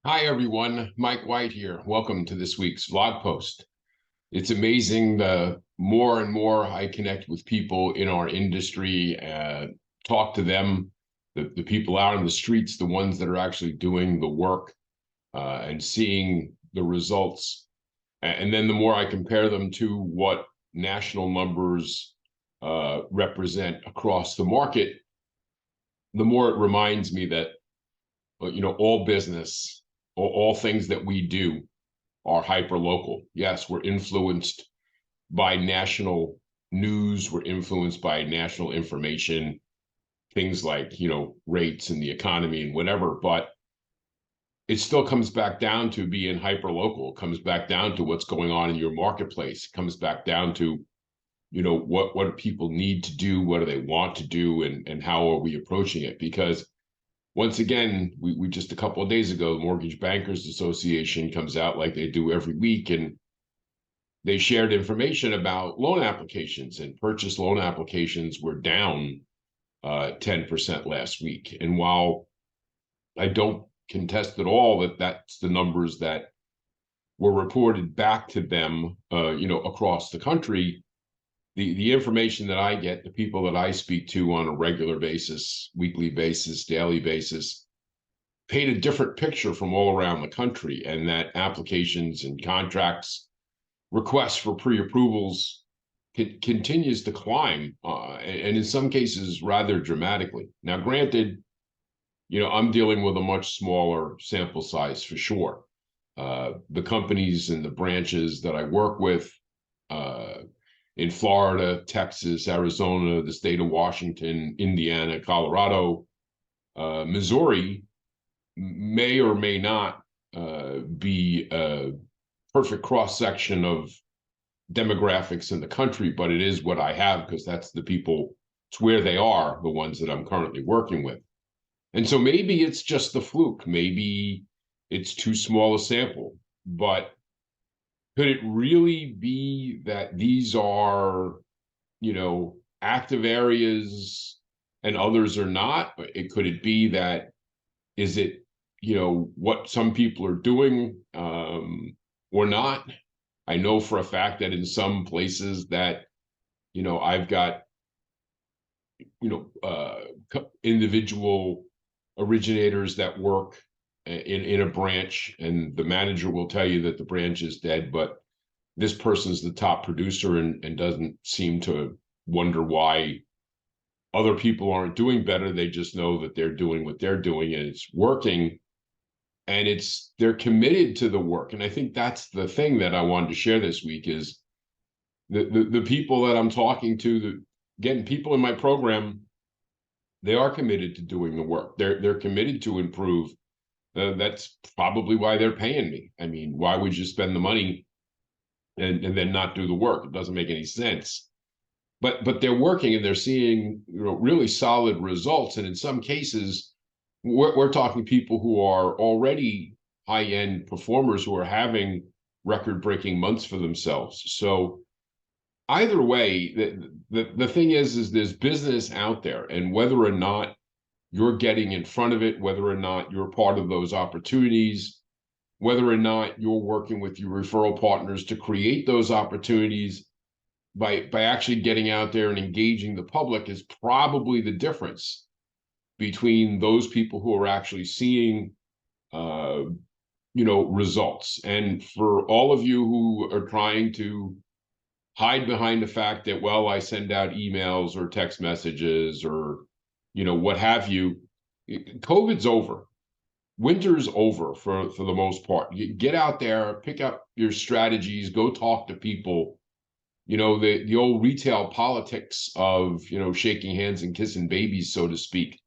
Hi, everyone. Mike White here. Welcome to this week's vlog post. It's amazing the more and more I connect with people in our industry, talk to them, the people out on the streets, the ones that are actually doing the work and seeing the results. And then the more I compare them to what national numbers represent across the market, the more it reminds me that, all business, all things that we do are hyper local. Yes, we're influenced by national news, we're influenced by national information, things like, rates and the economy and whatever, but it still comes back down to being hyper local. It comes back down to what's going on in your marketplace. It comes back down to, what do people need to do? What do they want to do? And how are we approaching it? Because once again, we just a couple of days ago, the Mortgage Bankers Association comes out like they do every week, and they shared information about loan applications, and purchase loan applications were down 10% last week. And while I don't contest at all that that's the numbers that were reported back to them, across the country, the information that I get, the people that I speak to on a regular basis, weekly basis, daily basis, paint a different picture from all around the country, and that applications and contracts, requests for pre-approvals continues to climb, and in some cases rather dramatically. Now, granted, I'm dealing with a much smaller sample size for sure. The companies and the branches that I work with in Florida, Texas, Arizona, the state of Washington, Indiana, Colorado, Missouri may or may not be a perfect cross section of demographics in the country, but it is what I have because that's the people, it's where they are, the ones that I'm currently working with. And so maybe it's just the fluke, maybe it's too small a sample, but could it really be that these are, active areas and others are not? Could it be that, is it, what some people are doing or not? I know for a fact that in some places that, I've got, individual originators that work in a branch, and the manager will tell you that the branch is dead, but this person's the top producer and doesn't seem to wonder why other people aren't doing better. They just know that they're doing what they're doing and it's working, and they're committed to the work. And I think that's the thing that I wanted to share this week is the people that I'm talking to, again, people in my program, they are committed to doing the work. They're committed to improve. That's probably why they're paying me. I mean, why would you spend the money and then not do the work? It doesn't make any sense. But they're working and they're seeing, really solid results. And in some cases, we're talking people who are already high-end performers who are having record-breaking months for themselves. So either way, the thing is there's business out there, and whether or not you're getting in front of it, whether or not you're part of those opportunities, whether or not you're working with your referral partners to create those opportunities by actually getting out there and engaging the public, is probably the difference between those people who are actually seeing results. And for all of you who are trying to hide behind the fact that, well, I send out emails or text messages or what have you, COVID's over. Winter's over for the most part. You get out there, pick up your strategies, go talk to people. The old retail politics of, shaking hands and kissing babies, so to speak,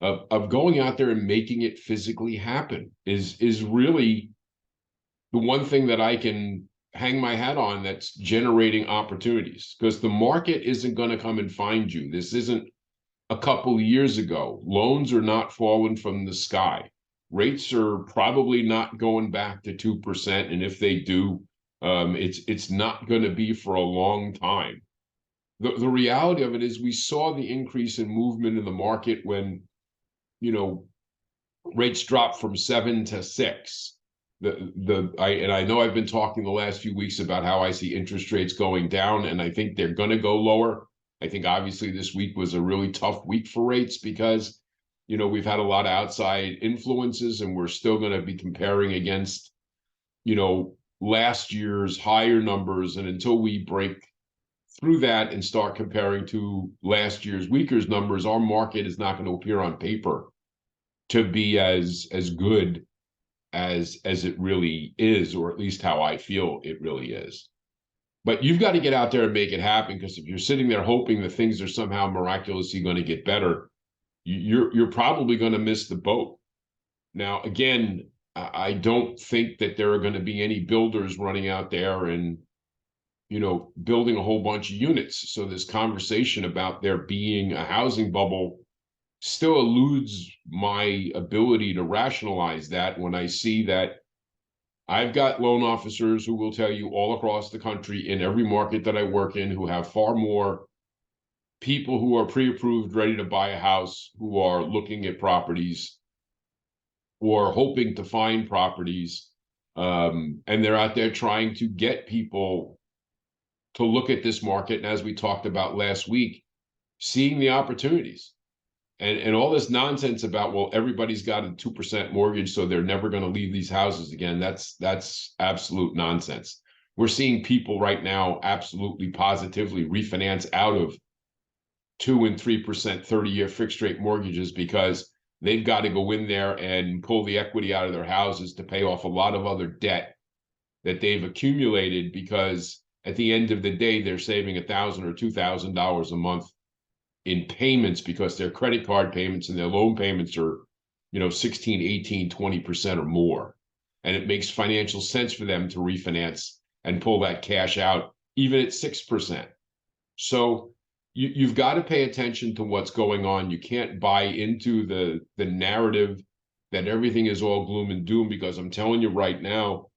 of going out there and making it physically happen is really the one thing that I can hang my hat on that's generating opportunities, because the market isn't going to come and find you. This isn't a couple of years ago. Loans are not falling from the sky. Rates are probably not going back to 2%. And if they do, it's not going to be for a long time. The reality of it is we saw the increase in movement in the market when, rates dropped from 7 to 6. I know I've been talking the last few weeks about how I see interest rates going down, and I think they're going to go lower. I think obviously this week was a really tough week for rates because, we've had a lot of outside influences, and we're still going to be comparing against, last year's higher numbers. And until we break through that and start comparing to last year's weaker numbers, our market is not going to appear on paper to be as good as it really is, or at least how I feel it really is. But you've got to get out there and make it happen, because if you're sitting there hoping that things are somehow miraculously going to get better, you're probably going to miss the boat. Now, again, I don't think that there are going to be any builders running out there and building a whole bunch of units. So this conversation about there being a housing bubble still eludes my ability to rationalize that, when I see that I've got loan officers who will tell you all across the country in every market that I work in, who have far more people who are pre-approved, ready to buy a house, who are looking at properties or hoping to find properties. And they're out there trying to get people to look at this market. And as we talked about last week, seeing the opportunities. And all this nonsense about, well, everybody's got a 2% mortgage, so they're never going to leave these houses again. That's absolute nonsense. We're seeing people right now absolutely positively refinance out of 2 and 3% 30-year fixed rate mortgages, because they've got to go in there and pull the equity out of their houses to pay off a lot of other debt that they've accumulated, because at the end of the day, they're saving $1,000 or $2,000 a month in payments, because their credit card payments and their loan payments are, 16, 18, 20% or more. And it makes financial sense for them to refinance and pull that cash out, even at 6%. So you've got to pay attention to what's going on. You can't buy into the narrative that everything is all gloom and doom, because I'm telling you right now,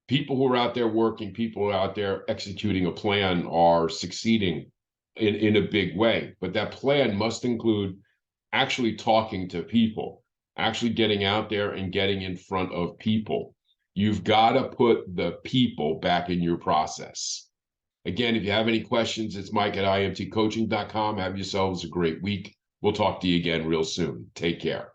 people who are out there working, people who are out there executing a plan are succeeding in a big way. But that plan must include actually talking to people, actually getting out there and getting in front of people. You've got to put the people back in your process. Again, if you have any questions, it's Mike at imtcoaching.com. Have yourselves a great week. We'll talk to you again real soon. Take care.